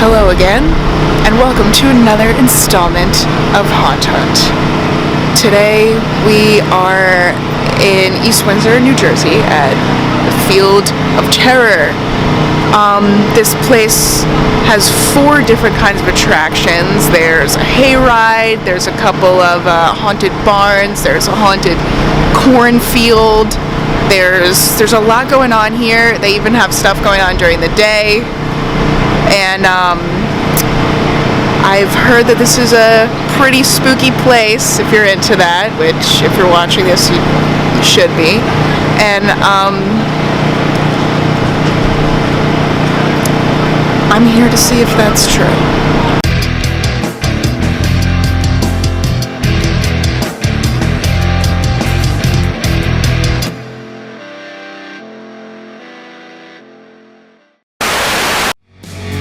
Hello again, and welcome to another installment of Haunt Hunt. Today we are in East Windsor, New Jersey at the Field of Terror. This place has 4 different kinds of attractions. There's a hayride, there's a couple of haunted barns, there's a haunted cornfield. There's a lot going on here. They even have stuff going on during the day. And I've heard that this is a pretty spooky place if you're into that, which if you're watching this you should be. And I'm here to see if that's true.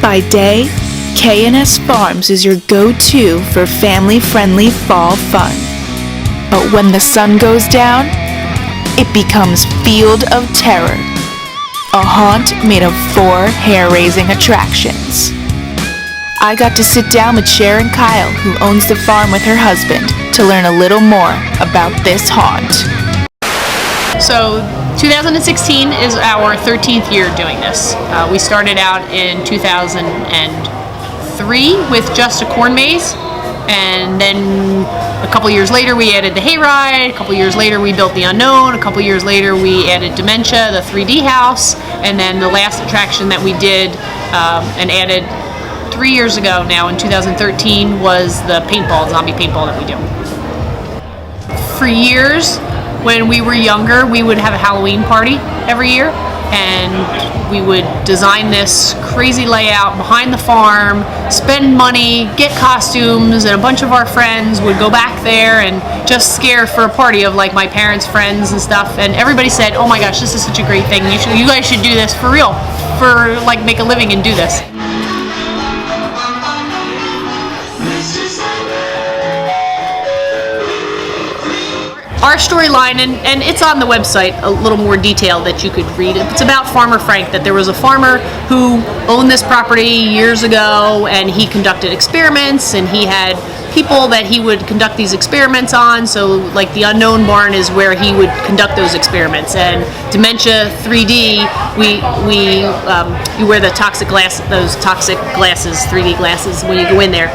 By day, K&S Farms is your go-to for family-friendly fall fun. But when the sun goes down, it becomes Field of Terror, a haunt made of 4 hair-raising attractions. I got to sit down with Sharon Kyle, who owns the farm with her husband, to learn a little more about this haunt. So 2016 is our 13th year doing this. We started out in 2003 with just a corn maze, and then a couple years later we added the hayride, a couple years later we built the unknown, a couple years later we added dementia, the 3D house, and then the last attraction that we did and added 3 years ago now in 2013 was the paintball, zombie paintball that we do. For years, when we were younger, we would have a Halloween party every year, and we would design this crazy layout behind the farm, spend money, get costumes, and a bunch of our friends would go back there and just scare for a party of like my parents' friends and stuff. And everybody said, "Oh my gosh, this is such a great thing. You guys should do this for real, for like make a living and do this." Our storyline, and it's on the website, a little more detail that you could read. It's about Farmer Frank, that there was a farmer who owned this property years ago, and he conducted experiments, and he had people that he would conduct these experiments on. So like the unknown barn is where he would conduct those experiments, and dementia 3D, you wear the toxic glass, those toxic glasses, 3D glasses when you go in there.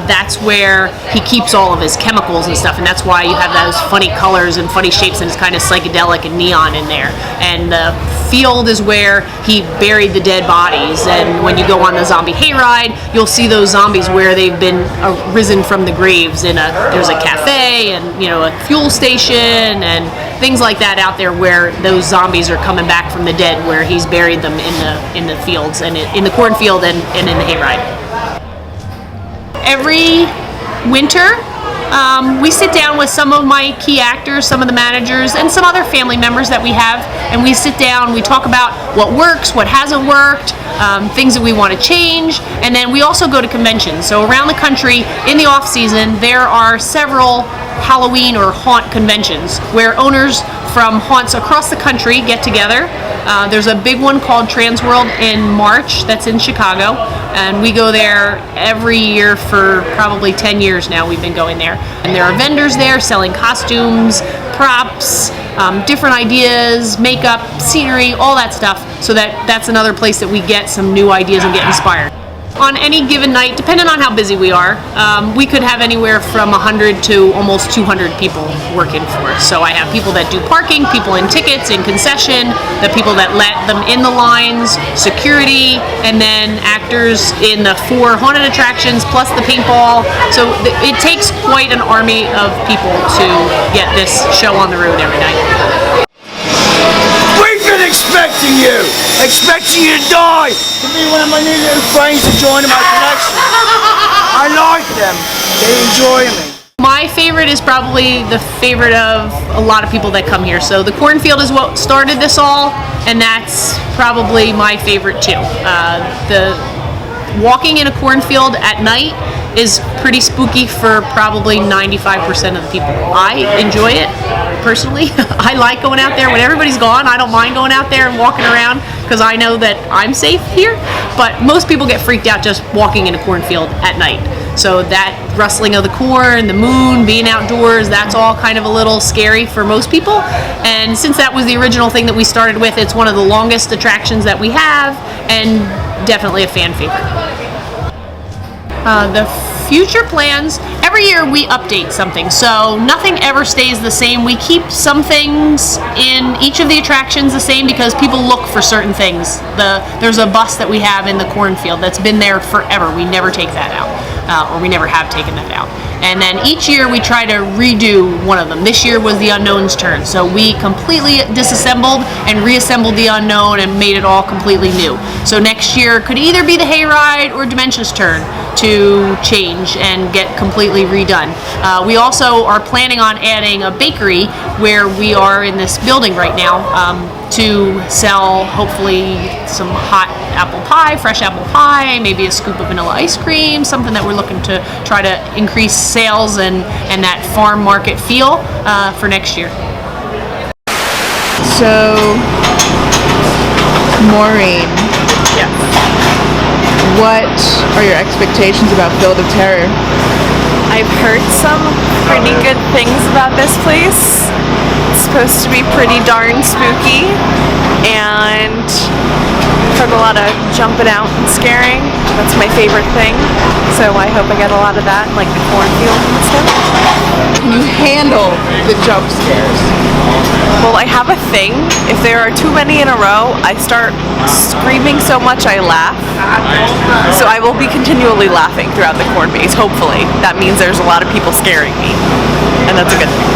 That's where he keeps all of his chemicals and stuff, and that's why you have those funny colors and funny shapes, and it's kind of psychedelic and neon in there. And the field is where he buried the dead bodies, and when you go on the zombie hayride, you'll see those zombies where they've been risen from the graves. There's a cafe and a fuel station and things like that out there where those zombies are coming back from the dead, where he's buried them in the fields and in the cornfield and in the hayride. Every winter, we sit down with some of my key actors, some of the managers, and some other family members that we have, and we sit down, we talk about what works, what hasn't worked, things that we want to change, and then we also go to conventions. So around the country, in the off-season, there are several Halloween or haunt conventions where owners from haunts across the country get together. There's a big one called Trans World in March that's in Chicago, and we go there every year for probably 10 years now. We've been going there, and there are vendors there selling costumes, props, different ideas, makeup, scenery, all that stuff. So that's another place that we get some new ideas and get inspired. On any given night, depending on how busy we are, we could have anywhere from 100 to almost 200 people working for us. So I have people that do parking, people in tickets, in concession, the people that let them in the lines, security, and then actors in the 4 haunted attractions plus the paintball. So it takes quite an army of people to get this show on the road every night. Expecting you to die, to be one of my new little friends to join in my collection. I like them, they enjoy me. My favorite is probably the favorite of a lot of people that come here. So the cornfield is what started this all, and that's probably my favorite too. The walking in a cornfield at night is pretty spooky for probably 95% of the people. I enjoy it personally. I like going out there when everybody's gone. I don't mind going out there and walking around. because I know that I'm safe here, but most people get freaked out just walking in a cornfield at night. So that rustling of the corn, the moon, being outdoors, that's all kind of a little scary for most people. And since that was the original thing that we started with, it's one of the longest attractions that we have, and definitely a fan favorite. The future plans, every year we update something, so nothing ever stays the same. We keep some things in each of the attractions the same because people look for certain things. There's a bus that we have in the cornfield that's been there forever. We never take that out, or we never have taken that out. And then each year we try to redo one of them. This year was the Unknown's turn, so we completely disassembled and reassembled the Unknown and made it all completely new. So next year could either be the Hayride or Dementia's turn to change and get completely redone. We also are planning on adding a bakery where we are in this building right now to sell hopefully some hot apple pie, fresh apple pie, maybe a scoop of vanilla ice cream, something that we're looking to try to increase sales and that farm market feel for next year. So, Maureen. Yes. What are your expectations about Field of Terror? I've heard some pretty good things about this place. It's supposed to be pretty darn spooky, and heard a lot of jumping out and scaring. That's my favorite thing. So I hope I get a lot of that, like the cornfield and stuff. Can you handle the jump scares? Well, I have a thing. If there are too many in a row, I start screaming so much I laugh. So I will be continually laughing throughout the corn maze, hopefully. That means there's a lot of people scaring me. And that's a good thing.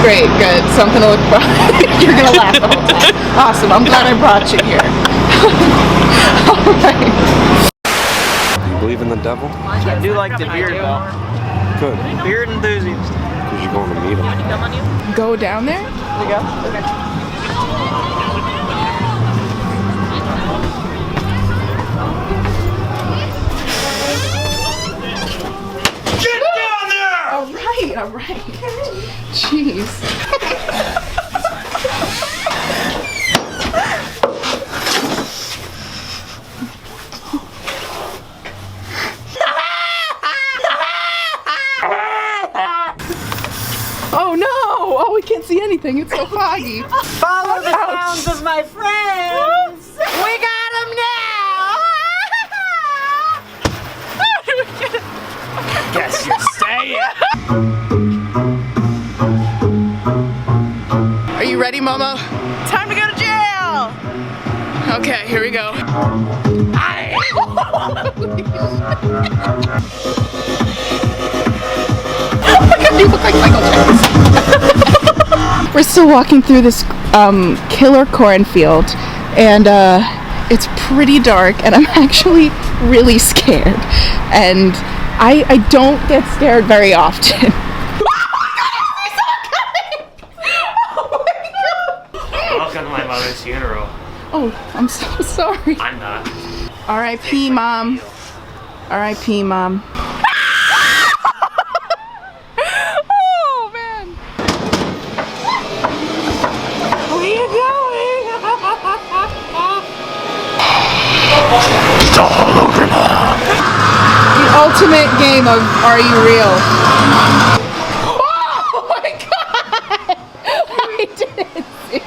Great, good. Something to look for. You're gonna laugh the whole time. Awesome. I'm glad I brought you here. All right. Do you believe in the devil? I do like the beard though. Good. Beard enthusiast. Because you're going to meet him. Go down there? Here we go. Get down there! All right. Jeez. Oh no! Oh, we can't see anything. It's so foggy. Follow the sounds of my friends! We got him now! Guess you're staying. Are you ready, Momo? Time to go to jail! Okay, here we go. Oh my god, you look like Michael Jackson. We're still walking through this killer cornfield, and it's pretty dark, and I'm actually really scared. And I don't get scared very often. Welcome to my mother's funeral. Oh, I'm so sorry. I'm not. R.I.P. Mom. R.I.P. Mom. Oh, man. Where are you going? The ultimate game of Are You Real? Oh my god! I didn't see.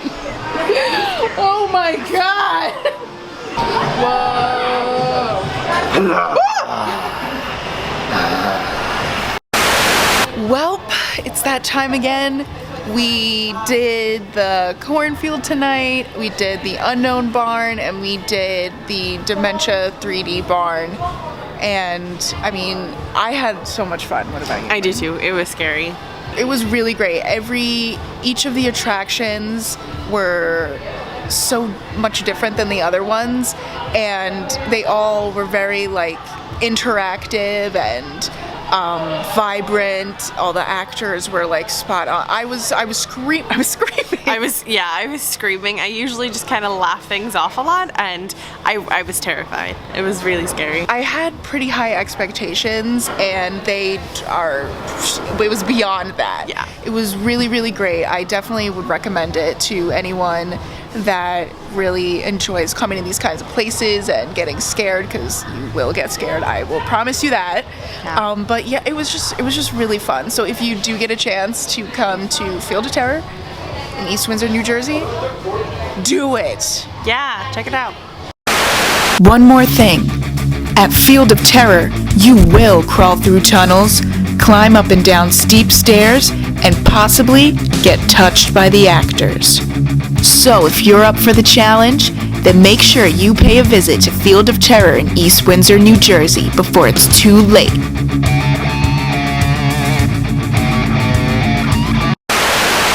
Oh my god! Whoa! Well, it's that time again. We did the cornfield tonight, we did the Unknown barn, and we did the Dementia 3D barn. And I mean, I had so much fun. What about you? I do too. It was scary. It was really great. Each of the attractions were so much different than the other ones, and they all were very like interactive and vibrant. All the actors were like spot on. I was screaming. I was screaming. I usually just kind of laugh things off a lot, and I was terrified. It was really scary. I had pretty high expectations, and it was beyond that. Yeah. It was really, really great. I definitely would recommend it to anyone that really enjoys coming to these kinds of places and getting scared, because you will get scared. I will promise you that. Yeah. But yeah, it was just really fun. So if you do get a chance to come to Field of Terror in East Windsor, New Jersey, do it. Yeah, check it out. One more thing. At Field of Terror, you will crawl through tunnels, climb up and down steep stairs, and possibly get touched by the actors. So if you're up for the challenge, then make sure you pay a visit to Field of Terror in East Windsor, New Jersey before it's too late.